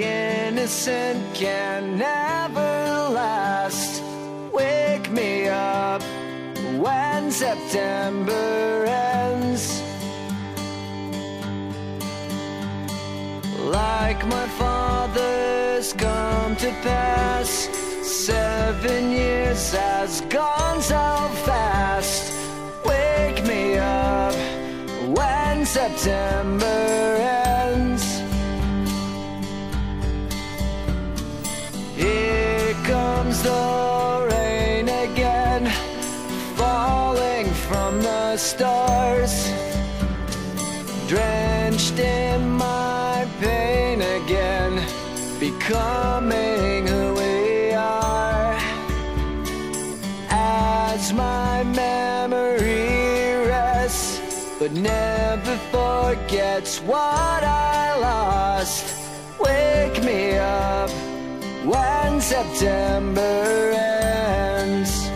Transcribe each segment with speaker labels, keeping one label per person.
Speaker 1: innocent can never last. Wake me up when September ends. Like my father's come to pass, 7 years has gone so fast. Wake me up when September ends. Here comes the rain again, falling from the stars, drenched in my pain again, becoming who we are. As my memory rests, but never forgets what I lost. Wake me up when September ends.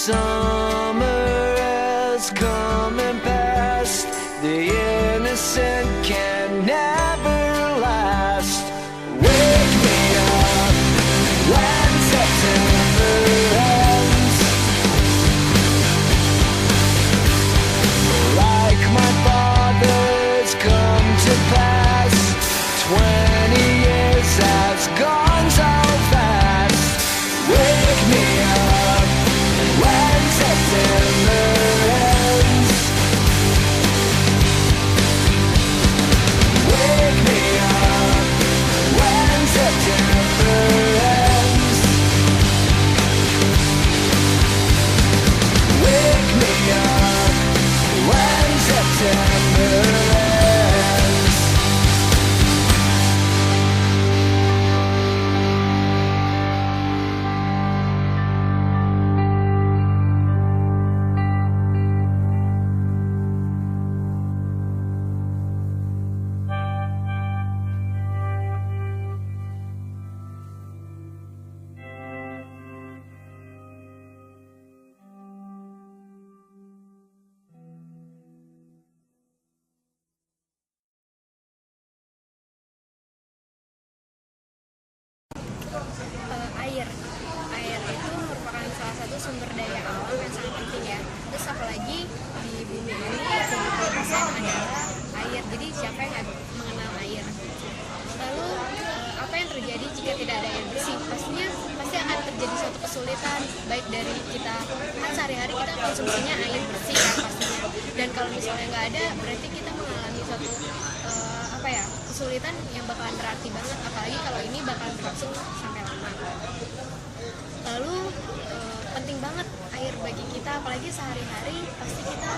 Speaker 1: Summer has come and passed, the innocent can never last. Wake me up when September ends. Like my father's come to pass, 20 years has gone so fast. Wake me up when September ends. Wake me up when September ends. Wake me up when September ends.
Speaker 2: Air itu merupakan salah satu sumber daya alam yang sangat penting ya. Terus apalagi di bumi ini 70% adalah air. Jadi siapa yang nggak mengenal air? Lalu apa yang terjadi jika tidak ada air bersih? Pastinya pasti akan terjadi suatu kesulitan, baik dari kita kan sehari-hari kita konsumsinya air bersih kan pastinya. Dan kalau misalnya nggak ada, berarti kita mengalami suatu kesulitan yang bakalan berarti banget, apalagi kalau ini bakalan berlangsung sampai lama. Lalu penting banget air bagi kita, apalagi sehari-hari pasti kita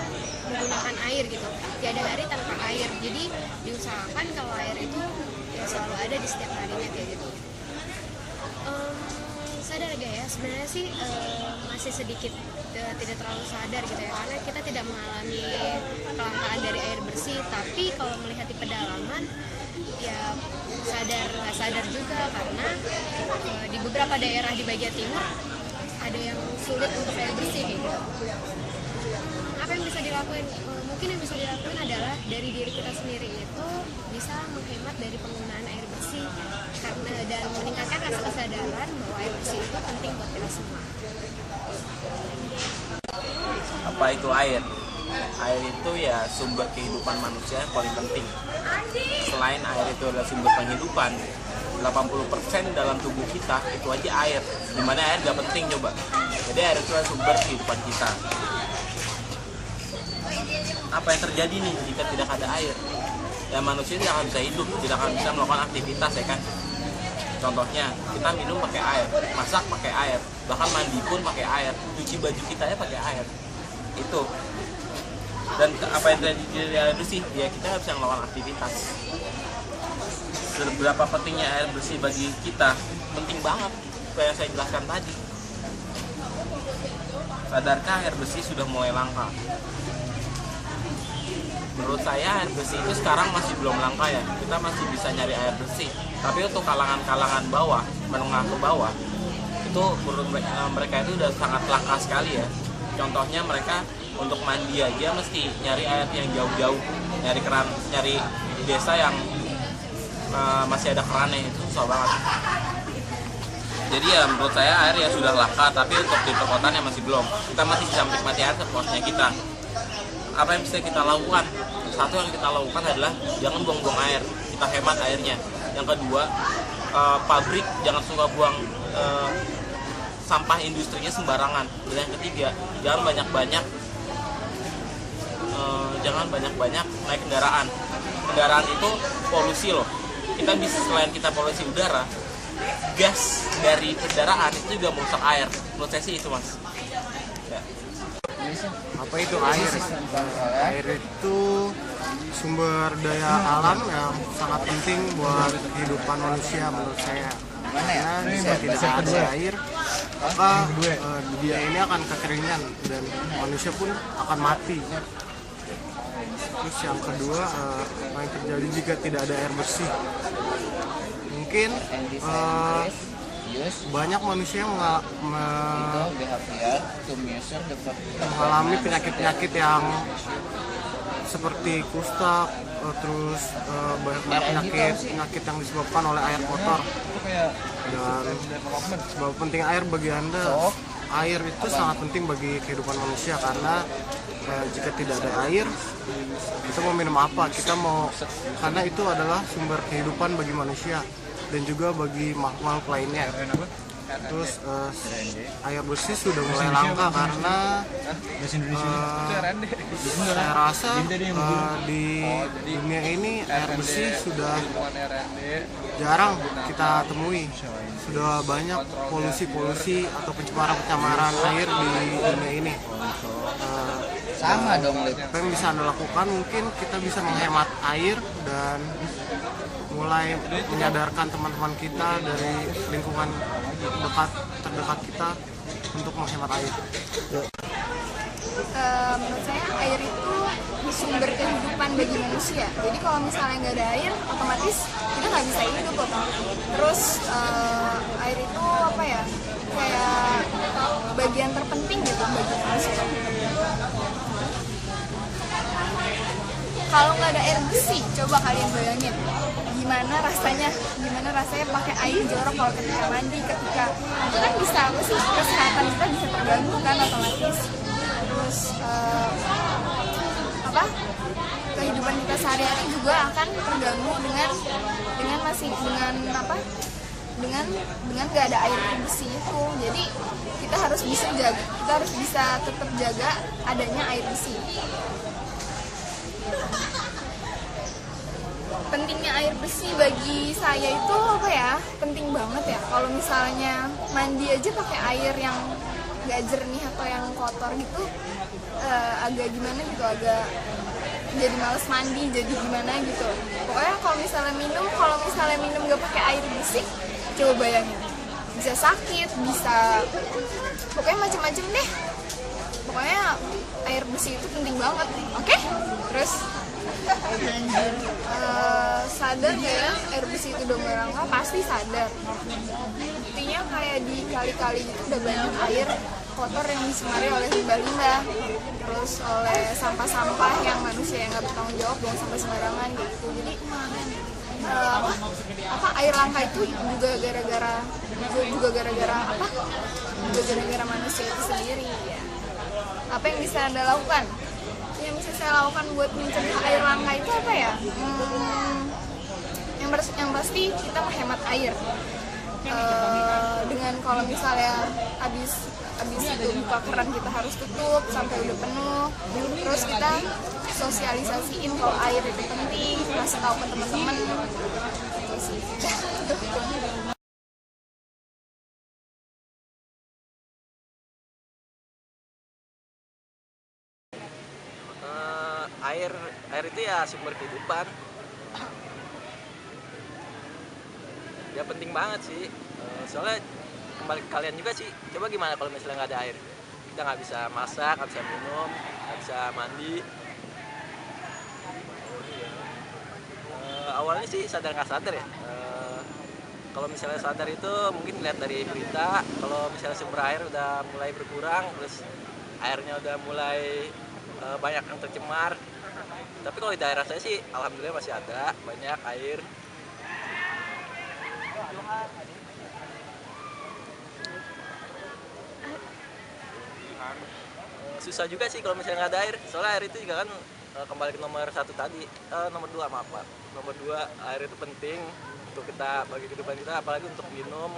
Speaker 2: menggunakan air gitu, tiada hari tanpa air. Jadi diusahakan kalau air itu ya selalu ada di setiap harinya kayak gitu. Sadar gak ya, sebenarnya sih masih sedikit tidak terlalu sadar gitu ya, karena kita tidak mengalami kelangkaan dari air bersih. Tapi kalau melihat di pedalaman ya sadar nggak sadar juga, karena di beberapa daerah di bagian timur ada yang sulit untuk air bersih gitu. Apa yang bisa dilakuin? Mungkin yang bisa dilakuin adalah dari diri kita sendiri itu bisa menghemat dari penggunaan air bersih, karena dan meningkatkan rasa kesadaran bahwa air bersih itu penting buat kita semua.
Speaker 3: Apa itu air? Air itu ya sumber kehidupan manusia yang paling penting. Selain air itu adalah sumber penghidupan, 80% dalam tubuh kita itu aja air. Dimana air gak penting coba. Jadi air itu adalah sumber kehidupan kita. Apa yang terjadi nih jika tidak ada air? Ya manusia tidak akan bisa hidup, tidak akan bisa melakukan aktivitas ya kan. Contohnya kita minum pakai air, masak pakai air, bahkan mandi pun pakai air, cuci baju kita ya pakai air. Itu. Dan apa yang terjadi di air bersih? Ya kita nggak bisa melakukan aktivitas. Seberapa pentingnya air bersih bagi kita? Penting banget, kayak yang saya jelaskan tadi. Sadarkah air bersih sudah mulai langka? Menurut saya air bersih itu sekarang masih belum langka ya. Kita masih bisa nyari air bersih. Tapi untuk kalangan-kalangan bawah, menengah ke bawah, itu menurut mereka itu udah sangat langka sekali ya. Contohnya mereka untuk mandi aja mesti nyari air yang jauh-jauh, nyari keran, nyari desa yang masih ada kerannya, itu susah banget. Jadi ya menurut saya air ya sudah langka, tapi untuk di perkotaan ya masih belum. Kita masih bisa menikmati air sepuasnya kita. Apa yang bisa kita lakukan? Satu yang kita lakukan adalah jangan buang-buang air, kita hemat airnya. Yang kedua, pabrik jangan suka buang sampah industrinya sembarangan. Dan yang ketiga, jangan banyak-banyak naik kendaraan. Kendaraan itu polusi loh. Kita bisa, selain kita polusi udara, gas dari kendaraan itu juga merusak air. Menurut saya sih itu mas. Ya.
Speaker 4: Apa itu air? Air itu sumber daya alam yang sangat penting buat kehidupan manusia menurut saya. Karena jika tidak ada air, maka dunia ini akan kekeringan dan manusia pun akan mati. Terus yang kedua, apa yang terjadi jika tidak ada air bersih? Mungkin banyak manusia yang mengalami penyakit-penyakit yang seperti kusta, terus banyak penyakit yang disebabkan oleh air kotor. Dan sebab penting air bagi Anda, air itu sangat penting bagi kehidupan manusia, karena jika tidak ada air, kita mau minum apa? Karena itu adalah sumber kehidupan bagi manusia dan juga bagi makhluk lainnya. Terus air bersih sudah mulai langka karena saya rasa di dunia ini air bersih sudah jarang kita temui. Sudah banyak polusi atau pencemaran air di dunia ini.
Speaker 5: Sama dong.
Speaker 4: Apa yang bisa Anda lakukan? Mungkin kita bisa menghemat air dan mulai menyadarkan teman-teman kita dari lingkungan terdekat kita untuk menghemat air.
Speaker 6: Menurut saya air itu sumber kehidupan bagi manusia. Jadi kalau misalnya nggak ada air, otomatis kita nggak bisa hidup kok. Terus air itu apa ya? Kayak bagian terpenting gitu bagi manusia. Kalau nggak ada air bersih, coba kalian bayangin gimana rasanya pakai air jorok kalau ketika mandi, ketika itu kan bisa apa sih, kesehatan kita bisa terganggu kan otomatis. Terus kehidupan kita sehari-hari juga akan terganggu dengan nggak ada air bersih itu. Jadi kita harus bisa tetap jaga adanya air bersih. pentingnya air bersih bagi saya itu apa ya, penting banget ya. Kalau misalnya mandi aja pakai air yang nggak jernih atau yang kotor gitu, agak gimana gitu, agak jadi males mandi, jadi gimana gitu. Pokoknya kalau misalnya minum nggak pakai air bersih, coba bayangin, bisa sakit, bisa pokoknya macem-macem deh. Pokoknya air bersih itu penting banget. Oke? Terus sadar gak ya air bersih itu udah mulai langka? Pasti sadar. Buktinya kayak di kali-kali itu udah banyak air kotor yang disemari oleh limbah-limbah, terus oleh sampah-sampah yang manusia yang nggak bertanggung jawab buang sampah sembarangan gitu. Jadi air langka itu juga gara-gara manusia itu sendiri ya. Apa yang bisa Anda lakukan? Yang bisa saya lakukan buat mencegah air langka itu apa ya? Yang pasti kita menghemat air. Dengan kalau misalnya habis itu buka keran kita harus tutup sampai udah penuh. Terus kita sosialisasiin kalau air itu penting, kasih tahu ke teman-teman. Itu sih.
Speaker 5: Air itu ya sumber kehidupan. Ya penting banget sih. Soalnya kembali ke kalian juga sih. Coba gimana kalau misalnya nggak ada air? Kita nggak bisa masak, nggak bisa minum, nggak bisa mandi. Awalnya sih sadar nggak sadar ya. Kalau misalnya sadar itu mungkin lihat dari berita. Kalau misalnya sumber air udah mulai berkurang, terus airnya udah mulai banyak yang tercemar. Tapi kalau di daerah saya sih alhamdulillah masih ada banyak air. Susah juga sih kalau misalnya nggak ada air. Soalnya air itu juga kan kembali ke nomor 1 tadi, nomor 2 maaf Pak. Nomor 2, air itu penting untuk kita bagi kehidupan kita, apalagi untuk minum.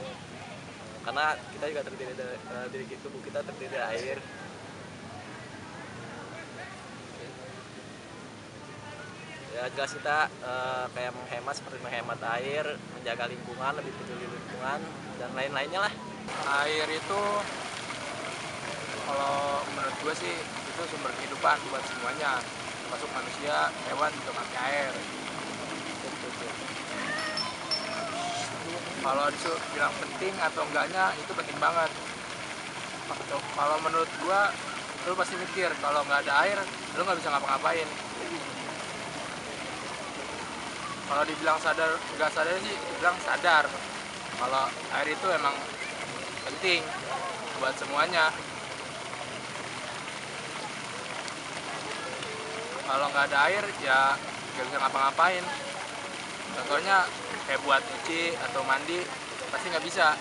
Speaker 5: Karena kita juga terdiri dari tubuh kita terdiri dari air. Ya jelas kita kayak seperti menghemat air, menjaga lingkungan, lebih peduli lingkungan dan lain-lainnya lah.
Speaker 7: Air itu kalau menurut gue sih itu sumber kehidupan buat semuanya, termasuk manusia, hewan juga pakai air. Kalau bilang penting atau enggaknya itu penting banget. Kalau menurut gue, lu pasti mikir kalau nggak ada air lu nggak bisa ngapa-ngapain. Kalau dibilang sadar nggak sadar sih, dibilang sadar kalau air itu emang penting buat semuanya. Kalau nggak ada air ya nggak bisa ngapa-ngapain. Contohnya kayak buat nyuci atau mandi pasti nggak bisa.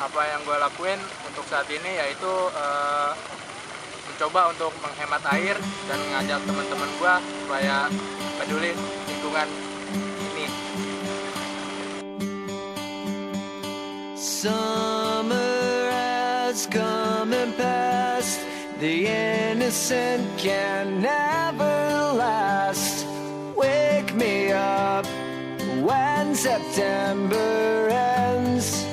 Speaker 7: Apa yang gue lakuin untuk saat ini yaitu mencoba untuk menghemat air dan ngajak teman-teman gue supaya peduli lingkungan ini.
Speaker 1: Summer has come and passed. The innocent can never last. Wake me up when September ends.